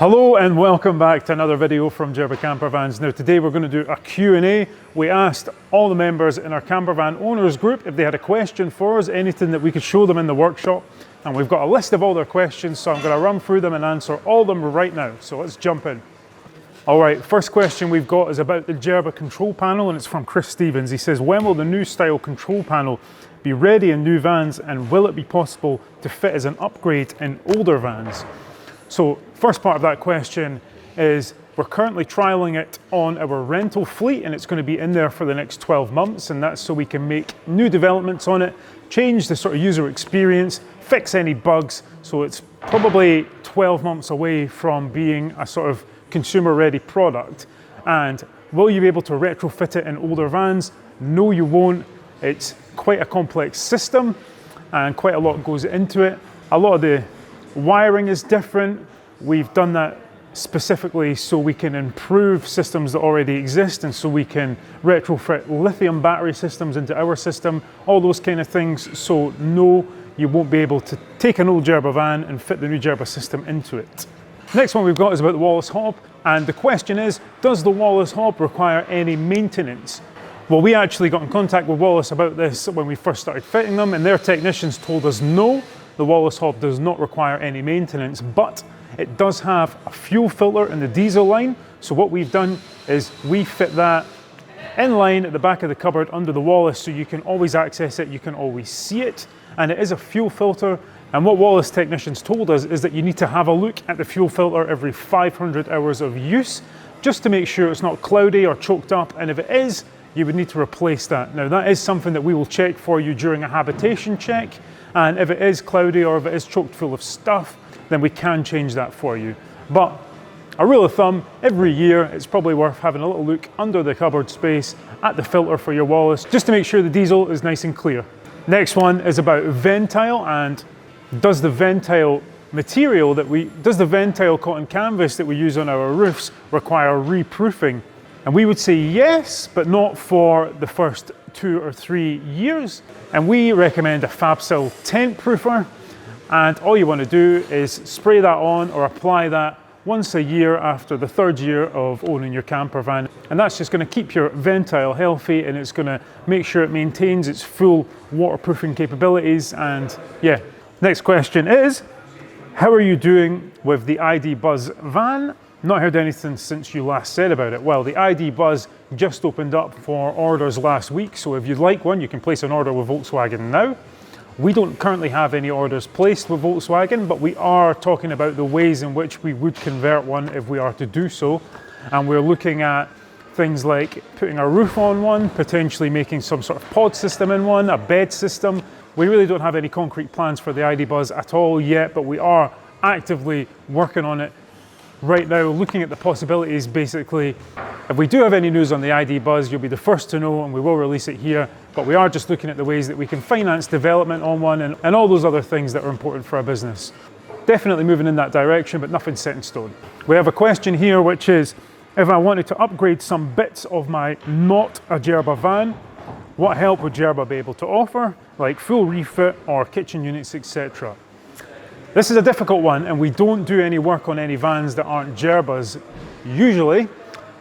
Hello and welcome back to another video from Jerba Campervans. Now today we're going to do a Q&A. We asked all the members in our campervan owners group if they had a question for us, anything that we could show them in the workshop. And we've got a list of all their questions, so I'm going to run through them and answer all of them right now. So let's jump in. All right, first question we've got is about the Jerba control panel, and it's from Chris Stevens. He says, when will the new style control panel be ready in new vans, and will it be possible to fit as an upgrade in older vans? So first part of that question is we're currently trialing it on our rental fleet, and it's going to be in there for the next 12 months, and that's so we can make new developments on it, change the sort of user experience, fix any bugs. So it's probably 12 months away from being a sort of consumer ready product. And will you be able to retrofit it in older vans? No, you won't. It's quite a complex system and quite a lot goes into it. A lot of the wiring is different. We've done that specifically so we can improve systems that already exist, and so we can retrofit lithium battery systems into our system, all those kind of things. So no, you won't be able to take an old Jerba van and fit the new Jerba system into it. Next one we've got is about the Wallace hob, and the question is, does the Wallace hob require any maintenance? Well, we actually got in contact with Wallace about this when we first started fitting them, and their technicians told us no, the Wallace hob does not require any maintenance, but it does have a fuel filter in the diesel line. So what we've done is we fit that in line at the back of the cupboard under the Wallace, so you can always access it, you can always see it, and it is a fuel filter. And what Wallace technicians told us is that you need to have a look at the fuel filter every 500 hours of use, just to make sure it's not cloudy or choked up, and if it is, you would need to replace that. Now that is something that we will check for you during a habitation check, and if it is cloudy or if it is choked full of stuff, then we can change that for you. But a rule of thumb, every year it's probably worth having a little look under the cupboard space at the filter for your Wallace, just to make sure the diesel is nice and clear. Next one is about Ventile, and does the Ventile material does the Ventile cotton canvas that we use on our roofs require reproofing? And we would say yes, but not for the first 2 or 3 years. And we recommend a FabSil tent proofer. And all you want to do is spray that on or apply that once a year after the 3rd year of owning your camper van. And that's just going to keep your Ventile healthy, and it's going to make sure it maintains its full waterproofing capabilities. And yeah, next question is, how are you doing with the ID Buzz van? Not heard anything since you last said about it. Well, the ID Buzz just opened up for orders last week, so if you'd like one, you can place an order with Volkswagen now. We don't currently have any orders placed with Volkswagen, but we are talking about the ways in which we would convert one if we are to do so. And we're looking at things like putting a roof on one, potentially making some sort of pod system in one, a bed system. We really don't have any concrete plans for the ID Buzz at all yet, but we are actively working on it right now, looking at the possibilities. Basically, if we do have any news on the ID Buzz, you'll be the first to know, and we will release it here. But we are just looking at the ways that we can finance development on one, and all those other things that are important for our business. Definitely moving in that direction, but nothing set in stone. We have a question here, which is, if I wanted to upgrade some bits of my not a Jerba van, what help would Jerba be able to offer, like full refit or kitchen units, etc.? This is a difficult one, and we don't do any work on any vans that aren't Jerbas usually,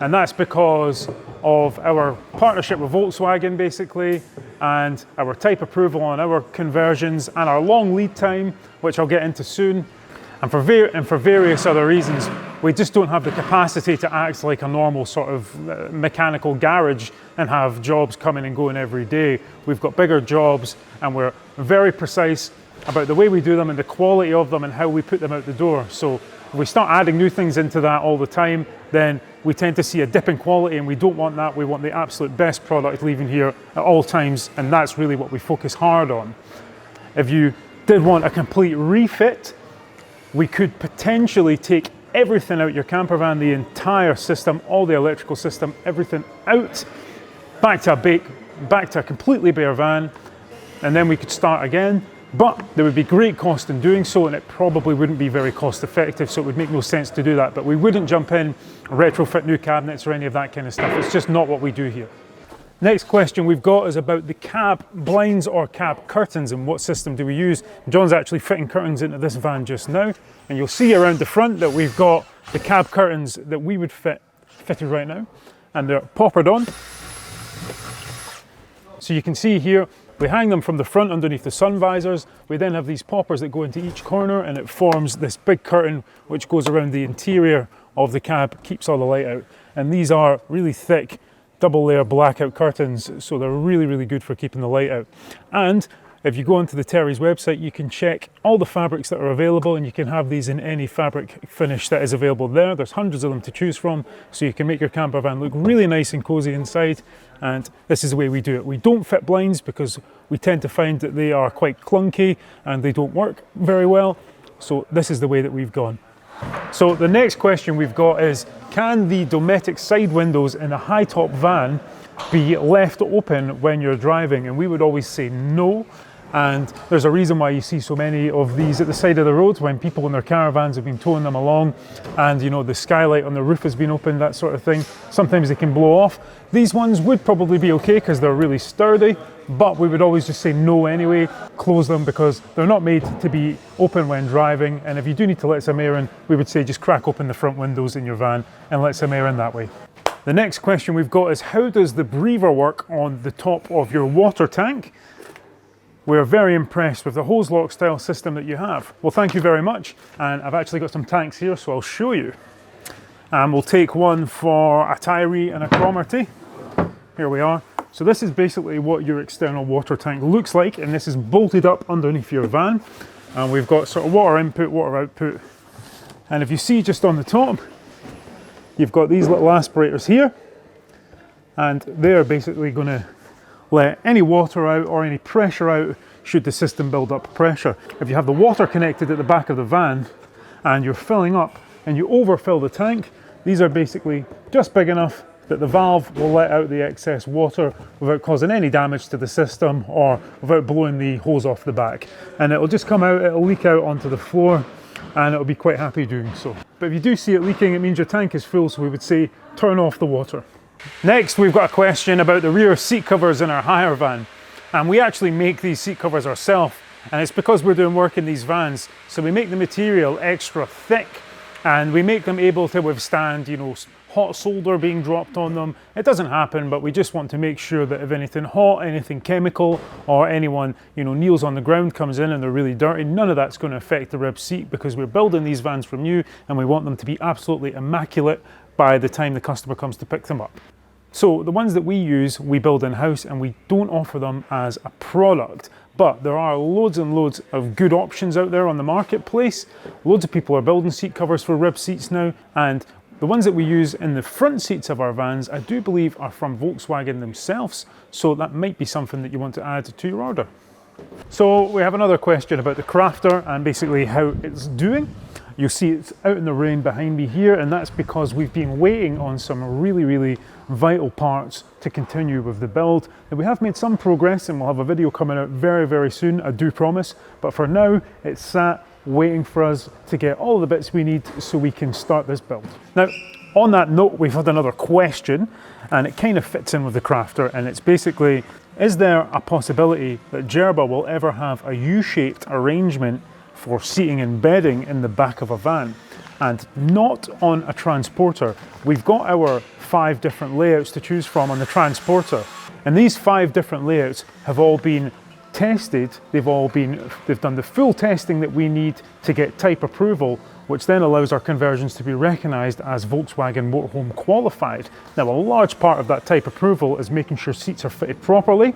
and that's because of our partnership with Volkswagen basically, and our type approval on our conversions, and our long lead time, which I'll get into soon. And for various other reasons, we just don't have the capacity to act like a normal sort of mechanical garage and have jobs coming and going every day. We've got bigger jobs, and we're very precise about the way we do them and the quality of them and how we put them out the door. So if we start adding new things into that all the time, then we tend to see a dip in quality, and we don't want that. We want the absolute best product leaving here at all times, and that's really what we focus hard on. If you did want a complete refit, we could potentially take everything out your camper van, the entire system, all the electrical system, everything out, back to a completely bare van, and then we could start again. But there would be great cost in doing so, and it probably wouldn't be very cost effective, so it would make no sense to do that. But we wouldn't jump in, retrofit new cabinets or any of that kind of stuff. It's just not what we do here. Next question we've got is about the cab blinds or cab curtains, and what system do we use. John's actually fitting curtains into this van just now, and you'll see around the front that we've got the cab curtains that we would fitted right now, and they're poppered on. So you can see here, we hang them from the front underneath the sun visors. We then have these poppers that go into each corner, and it forms this big curtain which goes around the interior of the cab, keeps all the light out. And these are really thick double layer blackout curtains, so they're really, really good for keeping the light out. And if you go onto the Terry's website, you can check all the fabrics that are available, and you can have these in any fabric finish that is available there. There's hundreds of them to choose from, so you can make your camper van look really nice and cozy inside. And this is the way we do it. We don't fit blinds because we tend to find that they are quite clunky and they don't work very well. So this is the way that we've gone. So the next question we've got is, can the Dometic side windows in a high top van be left open when you're driving? And we would always say no. And there's a reason why you see so many of these at the side of the road when people in their caravans have been towing them along, and you know, the skylight on the roof has been opened, that sort of thing. Sometimes they can blow off. These ones would probably be okay because they're really sturdy, but we would always just say no anyway. Close them because they're not made to be open when driving. And if you do need to let some air in, we would say just crack open the front windows in your van and let some air in that way. The next question we've got is, how does the breather work on the top of your water tank? We're very impressed with the hose lock style system that you have. Well, thank you very much. And I've actually got some tanks here, so I'll show you. And we'll take one for a Tyree and a Cromarty. Here we are. So this is basically what your external water tank looks like, and this is bolted up underneath your van. And we've got sort of water input, water output. And if you see just on the top, you've got these little aspirators here, and they're basically going to let any water out or any pressure out should the system build up pressure. If you have the water connected at the back of the van and you're filling up and you overfill the tank, these are basically just big enough that the valve will let out the excess water without causing any damage to the system or without blowing the hose off the back. And it'll just come out, it'll leak out onto the floor, and it'll be quite happy doing so. But if you do see it leaking, it means your tank is full, so we would say turn off the water. Next, we've got a question about the rear seat covers in our hire van. And we actually make these seat covers ourselves, and it's because we're doing work in these vans. So we make the material extra thick, and we make them able to withstand, you know, hot solder being dropped on them. It doesn't happen, but we just want to make sure that if anything hot, anything chemical, or anyone, you know, kneels on the ground, comes in and they're really dirty, none of that's going to affect the rib seat, because we're building these vans from new and we want them to be absolutely immaculate by the time the customer comes to pick them up. So the ones that we use, we build in-house, and we don't offer them as a product. But there are loads and loads of good options out there on the marketplace. Loads of people are building seat covers for rib seats now, and the ones that we use in the front seats of our vans, I do believe are from Volkswagen themselves. So that might be something that you want to add to your order. So we have another question about the Crafter and basically how it's doing. You'll see it's out in the rain behind me here, and that's because we've been waiting on some really vital parts to continue with the build. And we have made some progress, and we'll have a video coming out very soon, I do promise. But for now, it's sat waiting for us to get all the bits we need so we can start this build. Now, on that note, we've had another question, and it kind of fits in with the Crafter, and it's basically, is there a possibility that Jerba will ever have a U-shaped arrangement for seating and bedding in the back of a van? And not on a Transporter. We've got our 5 different layouts to choose from on the Transporter, and these 5 different layouts have all been tested. They've done the full testing that we need to get type approval, which then allows our conversions to be recognised as Volkswagen Motorhome qualified. Now, a large part of that type approval is making sure seats are fitted properly,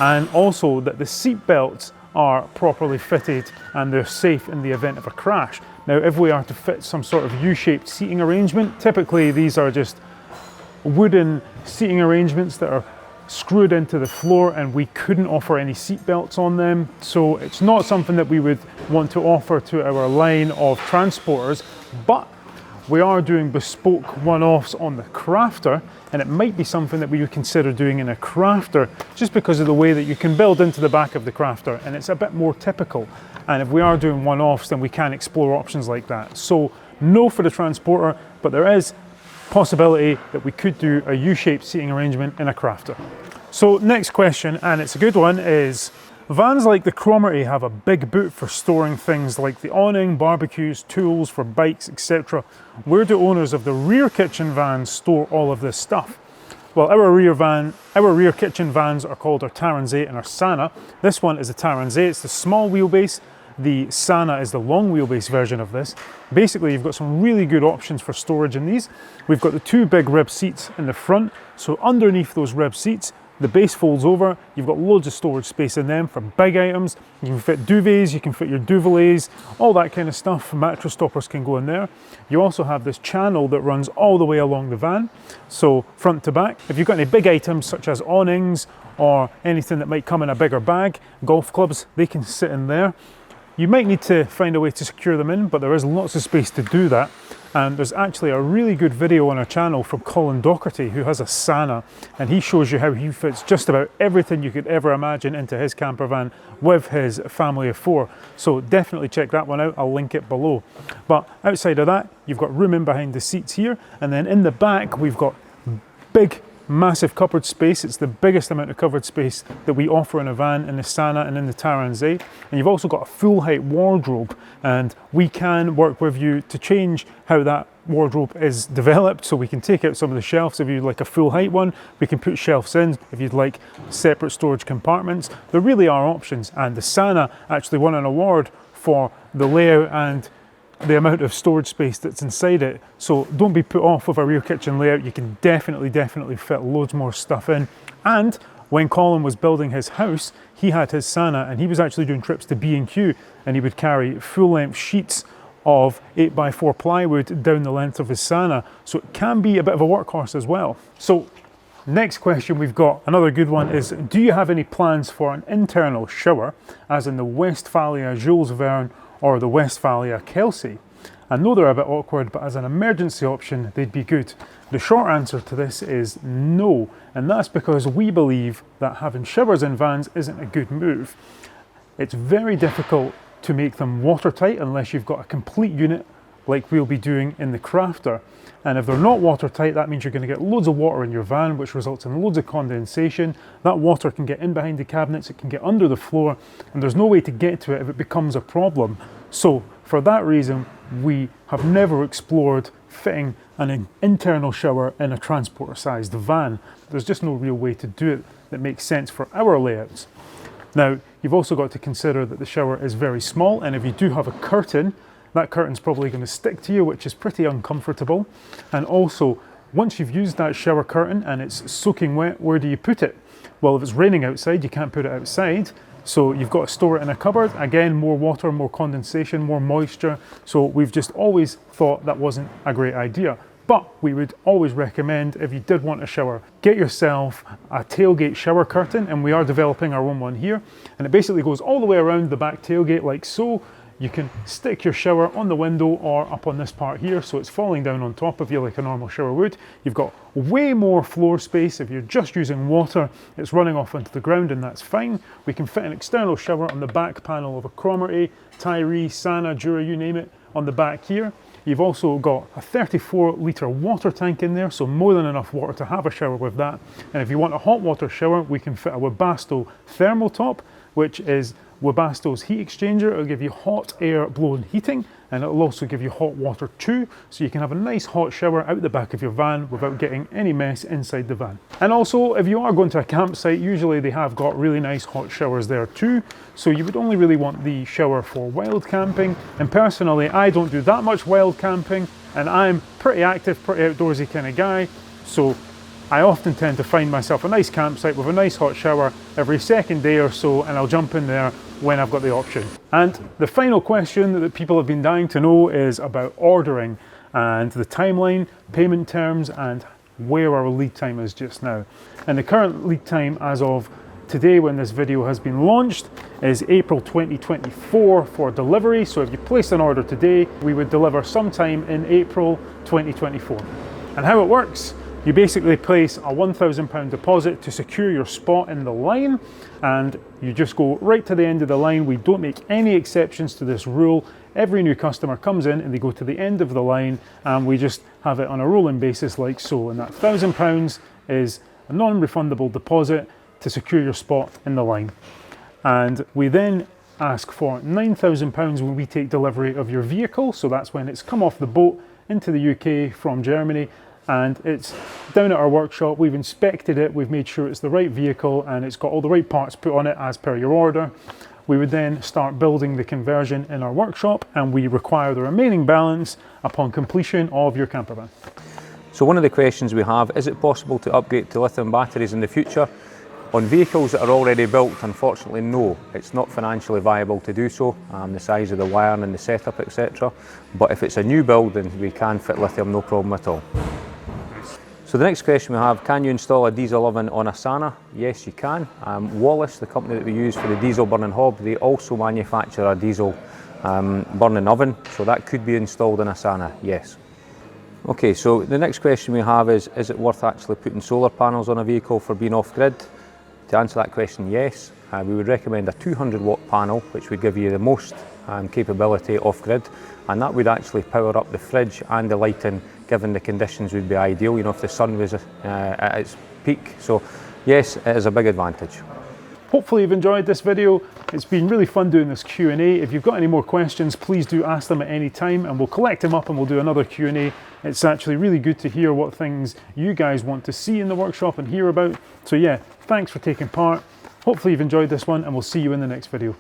and also that the seat belts are properly fitted and they're safe in the event of a crash. Now, if we are to fit some sort of U-shaped seating arrangement, typically these are just wooden seating arrangements that are screwed into the floor, and we couldn't offer any seat belts on them. So it's not something that we would want to offer to our line of Transporters, but we are doing bespoke one-offs on the Crafter, and it might be something that we would consider doing in a Crafter, just because of the way that you can build into the back of the Crafter, and it's a bit more typical. And if we are doing one-offs, then we can explore options like that. So no for the Transporter, but there is possibility that we could do a U-shaped seating arrangement in a Crafter. So next question, and it's a good one, is Vans like the Cromarty have a big boot for storing things like the awning, barbecues, tools for bikes, etc. Where do owners of the rear kitchen vans store all of this stuff? Well, our rear kitchen vans are called our Tarrans 8 and our Sana. This one is the Tarrans 8, it's the small wheelbase. The Sana is the long wheelbase version of this. Basically, you've got some really good options for storage in these. We've got the two big rib seats in the front. So underneath those rib seats, the base folds over, you've got loads of storage space in them for big items. You can fit duvets, you can fit your duvelets, all that kind of stuff. Mattress toppers can go in there. You also have this channel that runs all the way along the van, so front to back. If you've got any big items such as awnings or anything that might come in a bigger bag, golf clubs, they can sit in there. You might need to find a way to secure them in, but there is lots of space to do that. And there's actually a really good video on our channel from Colin Docherty, who has a Sana, and he shows you how he fits just about everything you could ever imagine into his camper van with his family of 4. So definitely check that one out, I'll link it below. But outside of that, you've got room in behind the seats here, and then in the back, we've got big, massive cupboard space. It's the biggest amount of cupboard space that we offer in a van in the Sana and in the Tarrans 8. And you've also got a full height wardrobe, and we can work with you to change how that wardrobe is developed, so we can take out some of the shelves. If you'd like a full height one, we can put shelves in. If you'd like separate storage compartments, there really are options. And the Sana actually won an award for the layout and the amount of storage space that's inside it. So don't be put off with a rear kitchen layout. You can definitely fit loads more stuff in. And when Colin was building his house, he had his Sana, and he was actually doing trips to B&Q, and he would carry full length sheets of 8x4 plywood down the length of his Sana. So it can be a bit of a workhorse as well. So next question we've got, another good one, is do you have any plans for an internal shower, as in the Westphalia Jules Verne or the Westphalia Kelsey? I know they're a bit awkward, but as an emergency option, they'd be good. The short answer to this is no, and that's because we believe that having showers in vans isn't a good move. It's very difficult to make them watertight unless you've got a complete unit like we'll be doing in the Crafter. And if they're not watertight, that means you're going to get loads of water in your van, which results in loads of condensation. That water can get in behind the cabinets, it can get under the floor, and there's no way to get to it if it becomes a problem. So for that reason, we have never explored fitting an internal shower in a transporter sized van. There's just no real way to do it that makes sense for our layouts. Now, you've also got to consider that the shower is very small, and if you do have a curtain, that curtain's probably going to stick to you, which is pretty uncomfortable. And also, once you've used that shower curtain and it's soaking wet, where do you put it? Well, if it's raining outside, you can't put it outside. So you've got to store it in a cupboard. Again, more water, more condensation, more moisture. So we've just always thought that wasn't a great idea. But we would always recommend, if you did want a shower, get yourself a tailgate shower curtain, and we are developing our own one here. And it basically goes all the way around the back tailgate like so. You can stick your shower on the window or up on this part here, so it's falling down on top of you like a normal shower would. You've got way more floor space. If you're just using water, it's running off into the ground, and that's fine. We can fit an external shower on the back panel of a Cromarty, Tyree, Sana, Jura, you name it, on the back here. You've also got a 34-litre water tank in there, so more than enough water to have a shower with that. And if you want a hot water shower, we can fit a Webasto thermotop, which is Webasto's heat exchanger. It'll give you hot air blown heating, and it'll also give you hot water too, so you can have a nice hot shower out the back of your van without getting any mess inside the van. And also, if you are going to a campsite, usually they have got really nice hot showers there too, so you would only really want the shower for wild camping. And personally, I don't do that much wild camping, and I'm pretty active, pretty outdoorsy kind of guy, so I often tend to find myself a nice campsite with a nice hot shower every second day or so, and I'll jump in there when I've got the option. And the final question that people have been dying to know is about ordering and the timeline, payment terms, and where our lead time is just now. And the current lead time as of today, when this video has been launched, is April 2024 for delivery. So if you place an order today, we would deliver sometime in April 2024. And how it works: you basically place a £1,000 deposit to secure your spot in the line, and you just go right to the end of the line. We don't make any exceptions to this rule. Every new customer comes in and they go to the end of the line, and we just have it on a rolling basis like so. And that £1,000 is a non-refundable deposit to secure your spot in the line. And we then ask for £9,000 when we take delivery of your vehicle. So that's when it's come off the boat into the UK from Germany, and it's down at our workshop. We've inspected it, we've made sure it's the right vehicle and it's got all the right parts put on it as per your order. We would then start building the conversion in our workshop, and we require the remaining balance upon completion of your camper van. So one of the questions we have, is it possible to upgrade to lithium batteries in the future? On vehicles that are already built, unfortunately no, it's not financially viable to do so, the size of the wiring and the setup, etc. But if it's a new build, then we can fit lithium, no problem at all. So the next question we have, can you install a diesel oven on a Sana? Yes, you can. Wallace, the company that we use for the diesel burning hob, they also manufacture a diesel burning oven, so that could be installed in a Sana, yes. Okay, so the next question we have is it worth actually putting solar panels on a vehicle for being off-grid? To answer that question, yes. We would recommend a 200 watt panel, which would give you the most capability off-grid, and that would actually power up the fridge and the lighting, given the conditions would be ideal, you know, if the sun was at its peak. So yes, it is a big advantage. Hopefully you've enjoyed this video. It's been really fun doing this Q&A. If you've got any more questions, please do ask them at any time and we'll collect them up and we'll do another Q&A. It's actually really good to hear what things you guys want to see in the workshop and hear about. So yeah, thanks for taking part. Hopefully you've enjoyed this one, and we'll see you in the next video.